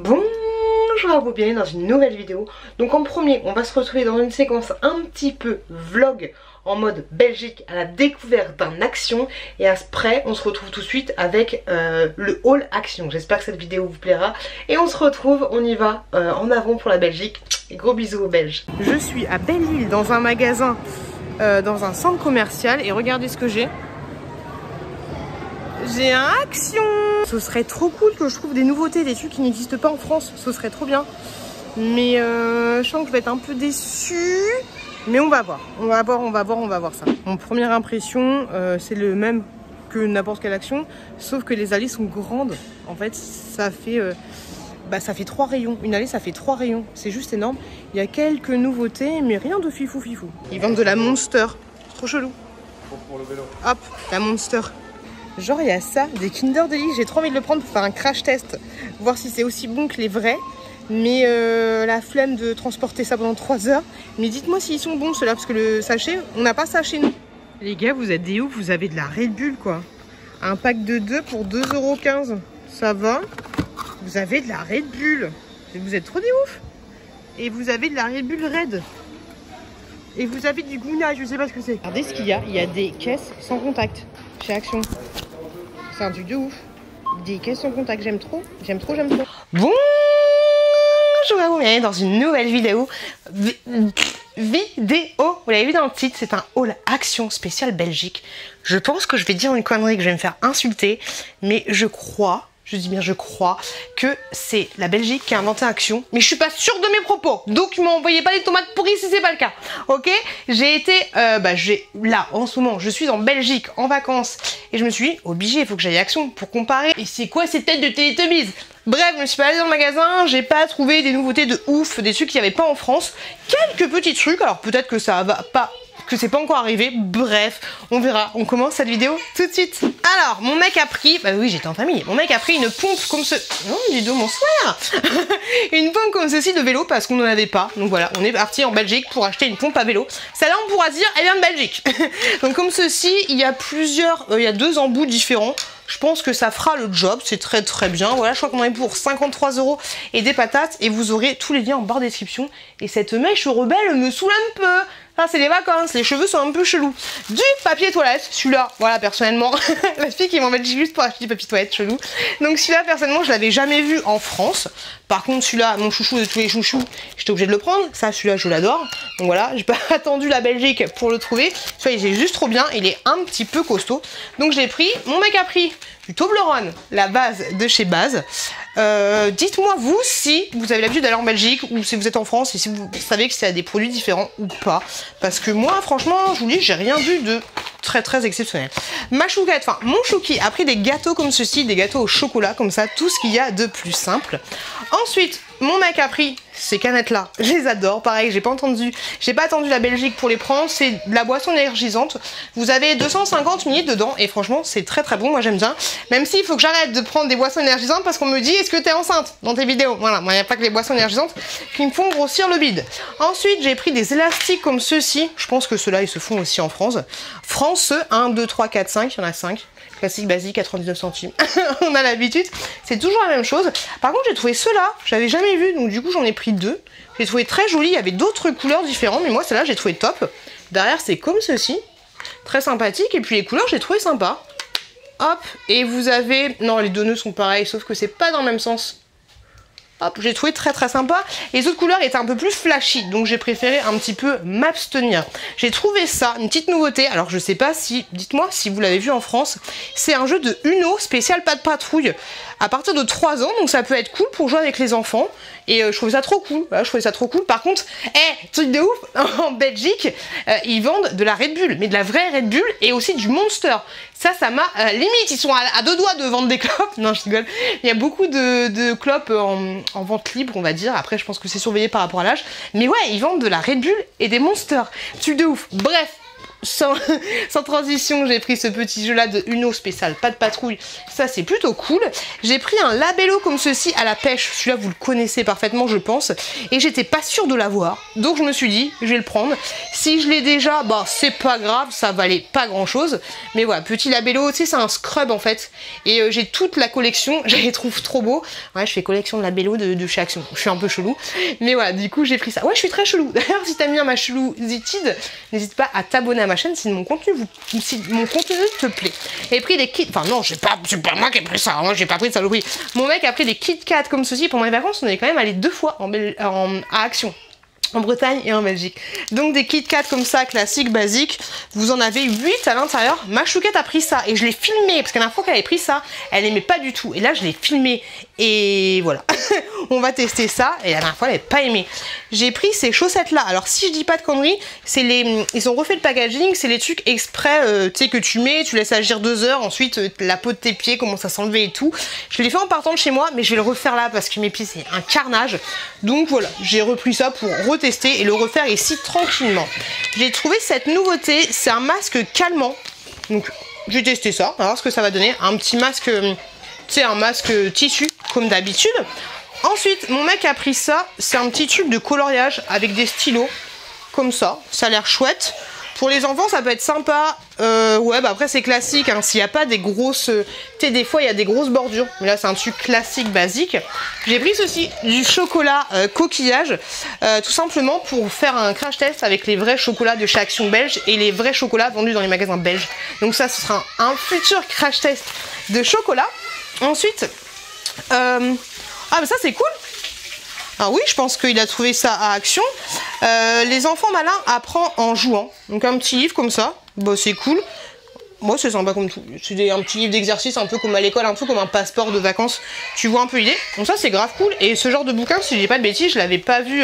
Bonjour à vous, bienvenue dans une nouvelle vidéo. Donc en premier, on va se retrouver dans une séquence un petit peu vlog en mode Belgique à la découverte d'un action. Et après, on se retrouve tout de suite avec le haul action. J'espère que cette vidéo vous plaira. Et on se retrouve, on y va en avant pour la Belgique. Et gros bisous aux Belges. Je suis à Belle-Île dans un magasin, dans un centre commercial. Et regardez ce que j'ai. J'ai un action. Ce serait trop cool que je trouve des nouveautés, des trucs qui n'existent pas en France. Ce serait trop bien. Mais je sens que je vais être un peu déçue. Mais on va voir. On va voir ça. Mon première impression, c'est le même que n'importe quelle action. Sauf que les allées sont grandes. En fait, ça fait 3 rayons. Une allée, ça fait 3 rayons. C'est juste énorme. Il y a quelques nouveautés, mais rien de fifou. Ils vendent de la Monster. C'est trop chelou. Pour le vélo. Hop, la Monster. Genre il y a ça, des Kinder Delice, j'ai trop envie de le prendre pour faire un crash test, voir si c'est aussi bon que les vrais. Mais la flemme de transporter ça pendant 3 heures. Mais dites-moi s'ils sont bons ceux-là, parce que le sachet, on n'a pas ça chez nous. Les gars, vous êtes des ouf, vous avez de la Red Bull quoi. Un pack de 2 pour 2,15 €. Ça va. Vous avez de la Red Bull. Vous êtes trop des ouf. Et vous avez de la Red Bull Red. Et vous avez du Guna, je sais pas ce que c'est. Regardez ce qu'il y a des caisses sans contact chez Action. C'est un truc de ouf. Des caisses sans contact, j'aime trop. Bonjour à vous, bienvenue dans une nouvelle vidéo. Vous l'avez vu dans le titre, c'est un haul Action spécial Belgique. Je pense que je vais dire une connerie, que je vais me faire insulter, mais je crois que c'est la Belgique qui a inventé Action. Mais je suis pas sûre de mes propos. Donc ne m'envoyez pas des tomates pourries si c'est pas le cas. Ok? J'ai été, là, en ce moment, je suis en Belgique, en vacances. Et je me suis dit, obligé, il faut que j'aille à Action pour comparer. Et c'est quoi ces têtes de Teletubbies? Bref, je me suis pas allée dans le magasin, j'ai pas trouvé des nouveautés de ouf, des trucs qu'il n'y avait pas en France. Quelques petits trucs, alors peut-être que ça va pas... que c'est pas encore arrivé, bref, on verra, on commence cette vidéo tout de suite. Alors, mon mec a pris, bah oui j'étais en famille, mon mec a pris une pompe comme ce... Non, dis donc, bonsoir. Une pompe comme ceci de vélo parce qu'on n'en avait pas, donc voilà, on est parti en Belgique pour acheter une pompe à vélo. Celle-là on pourra dire, elle vient de Belgique. Donc comme ceci, il y a plusieurs, il y a 2 embouts différents. Je pense que ça fera le job, c'est très bien. Voilà, je crois qu'on en est pour 53 € et des patates. Et vous aurez tous les liens en barre de description. Et cette mèche rebelle me saoule un peu. Ça, c'est les vacances, les cheveux sont un peu chelous. Du papier toilette, celui-là, voilà, personnellement. La fille qui m'embête juste pour acheter du papier toilette chelou. Donc celui-là, personnellement, je l'avais jamais vu en France. Par contre, celui-là, mon chouchou de tous les chouchous, j'étais obligée de le prendre. Ça, celui-là, je l'adore. Donc voilà, j'ai pas attendu la Belgique pour le trouver. Celui-là, il est juste trop bien. Il est un petit peu costaud. Donc je l'ai pris. Mon mec a pris du Toblerone, la base de chez Base. Dites-moi vous si vous avez l'habitude d'aller en Belgique ou si vous êtes en France et si vous savez que c'est des produits différents ou pas. Parce que moi, franchement, je vous dis, j'ai rien vu de très exceptionnel. Ma chouquette, enfin mon chouki a pris des gâteaux comme ceci, des gâteaux au chocolat, comme ça, tout ce qu'il y a de plus simple. Ensuite, mon mec a pris ces canettes là, je les adore, pareil, j'ai pas attendu la Belgique pour les prendre, c'est de la boisson énergisante. Vous avez 250 ml dedans et franchement c'est très bon, moi j'aime bien. Même s'il faut que j'arrête de prendre des boissons énergisantes parce qu'on me dit est-ce que t'es enceinte dans tes vidéos. Voilà, moi il n'y a pas que les boissons énergisantes qui me font grossir le bide. Ensuite j'ai pris des élastiques comme ceux-ci, je pense que ceux-là ils se font aussi en France. France 1, 2, 3, 4, 5, il y en a 5. Classique, basique, 99 centimes. On a l'habitude. C'est toujours la même chose. Par contre, j'ai trouvé ceux-là. J'avais jamais vu. Donc, du coup, j'en ai pris 2. J'ai trouvé très joli. Il y avait d'autres couleurs différentes. Mais moi, celle-là, j'ai trouvé top. Derrière, c'est comme ceci. Très sympathique. Et puis, les couleurs, j'ai trouvé sympa. Hop. Et vous avez... Non, les deux nœuds sont pareils. Sauf que c'est pas dans le même sens. Hop, j'ai trouvé très sympa. Les autres couleurs étaient un peu plus flashy, donc j'ai préféré un petit peu m'abstenir. J'ai trouvé ça, une petite nouveauté. Alors je sais pas si, dites-moi si vous l'avez vu en France. C'est un jeu de Uno spécial pas de patrouille à partir de 3 ans, donc ça peut être cool pour jouer avec les enfants. Et je trouvais ça trop cool. Voilà, je trouvais ça trop cool. Par contre, truc de ouf, en Belgique, ils vendent de la Red Bull, mais de la vraie Red Bull et aussi du Monster. Ça m'a limite, ils sont à 2 doigts de vendre des clopes. Non, je rigole. Il y a beaucoup de clopes en vente libre, on va dire. Après, je pense que c'est surveillé par rapport à l'âge. Mais ouais, ils vendent de la Red Bull et des Monster. Truc de ouf. Bref. sans transition, j'ai pris ce petit jeu là de Uno spécial pas de patrouille, ça c'est plutôt cool. J'ai pris un labello comme ceci à la pêche, celui-là vous le connaissez parfaitement je pense, et j'étais pas sûre de l'avoir, donc je me suis dit je vais le prendre. Si je l'ai déjà, bah c'est pas grave, ça valait pas grand chose, mais voilà, petit labello, tu sais c'est un scrub en fait, et j'ai toute la collection, je les trouve trop beaux. Ouais, je fais collection de labello de chez Action, je suis un peu chelou, mais voilà, du coup j'ai pris ça. Ouais, je suis très chelou, d'ailleurs si t'aimes bien ma chelousitude, n'hésite pas à t'abonner à ma chaîne si mon contenu te plaît. J'ai pris des kits, enfin non, c'est pas moi qui ai pris ça, moi j'ai pas pris de saloperie. Mon mec a pris des Kit Kat comme ceci. Pendant les vacances, on est quand même allé 2 fois à Action, en Bretagne et en Belgique. Donc des Kit Kat comme ça, classiques, basiques. Vous en avez 8 à l'intérieur. Ma chouquette a pris ça et je l'ai filmé parce qu'à la dernière fois qu'elle avait pris ça, elle aimait pas du tout. Et là, je l'ai filmé et voilà. On va tester ça. Et la dernière fois, elle n'avait pas aimé. J'ai pris ces chaussettes là. Alors si je dis pas de conneries, c'est ils ont refait le packaging. C'est les trucs exprès, tu sais, que tu mets, tu laisses agir 2 heures. Ensuite, la peau de tes pieds commence à s'enlever et tout. Je l'ai fait en partant de chez moi, mais je vais le refaire là parce que mes pieds c'est un carnage. Donc voilà, j'ai repris ça pour retester et le refaire ici tranquillement. J'ai trouvé cette nouveauté, c'est un masque calmant. Donc j'ai testé ça, on va voir ce que ça va donner. Un petit masque, tu sais, un masque tissu comme d'habitude. Ensuite, mon mec a pris ça, c'est un petit tube de coloriage avec des stylos comme ça a l'air chouette. Pour les enfants, ça peut être sympa. Ouais, bah après, c'est classique. Hein. S'il n'y a pas des grosses... Tu sais, des fois, il y a des grosses bordures. Mais là, c'est un truc classique, basique. J'ai pris ceci, du chocolat coquillage. Tout simplement pour faire un crash test avec les vrais chocolats de chez Action belge et les vrais chocolats vendus dans les magasins belges. Donc ça, ce sera un futur crash test de chocolat. Ensuite... ah, mais ça, c'est cool. Ah oui, je pense qu'il a trouvé ça à Action. Les enfants malins apprennent en jouant. Donc un petit livre comme ça, bah, c'est cool. Moi c'est sympa comme tout. C'est un petit livre d'exercice un peu comme à l'école, un peu comme un passeport de vacances. Tu vois un peu l'idée. Donc ça c'est grave cool. Et ce genre de bouquin, si je dis pas de bêtises, je l'avais pas vu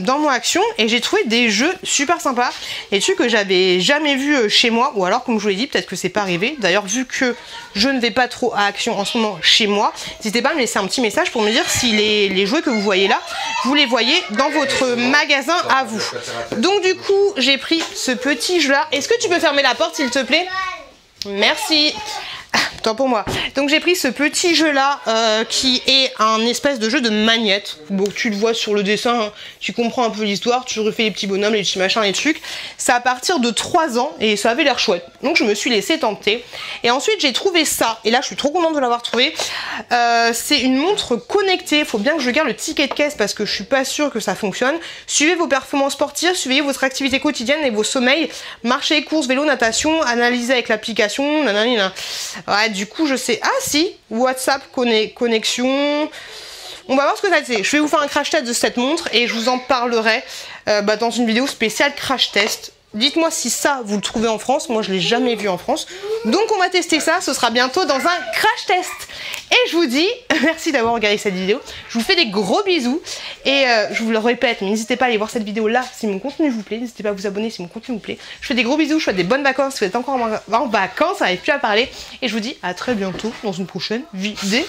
dans mon Action. Et j'ai trouvé des jeux super sympas. Des trucs que j'avais jamais vu chez moi. Ou alors comme je vous l'ai dit, peut-être que c'est pas arrivé. D'ailleurs vu que je ne vais pas trop à Action en ce moment chez moi, n'hésitez pas à me laisser un petit message pour me dire si les jouets que vous voyez là, vous les voyez dans votre magasin à vous. Donc du coup j'ai pris ce petit jeu là. Est-ce que tu peux fermer la porte s'il te plaît? Merci. Tant pour moi. Donc j'ai pris ce petit jeu là qui est un espèce de jeu de magnette. Bon, tu le vois sur le dessin, hein, tu comprends un peu l'histoire, tu refais les petits bonhommes, les petits machins, les trucs. C'est à partir de 3 ans et ça avait l'air chouette. Donc je me suis laissée tenter. Et ensuite j'ai trouvé ça. Et là je suis trop contente de l'avoir trouvé. C'est une montre connectée. Faut bien que je garde le ticket de caisse parce que je suis pas sûre que ça fonctionne. Suivez vos performances sportives, suivez votre activité quotidienne et vos sommeils. Marcher, course, vélo, natation, analysez avec l'application. Ouais, du coup je sais. Ah si, WhatsApp, connexion. On va voir ce que ça fait. Je vais vous faire un crash test de cette montre et je vous en parlerai dans une vidéo spéciale crash test. Dites-moi si ça vous le trouvez en France. Moi je l'ai jamais vu en France. Donc on va tester ça. Ce sera bientôt dans un crash test. Et je vous dis merci d'avoir regardé cette vidéo. Je vous fais des gros bisous. Et je vous le répète, mais n'hésitez pas à aller voir cette vidéo là si mon contenu vous plaît. N'hésitez pas à vous abonner si mon contenu vous plaît. Je fais des gros bisous. Je souhaite des bonnes vacances. Si vous êtes encore en vacances, ça n'arrive plus à parler. Et je vous dis à très bientôt dans une prochaine vidéo.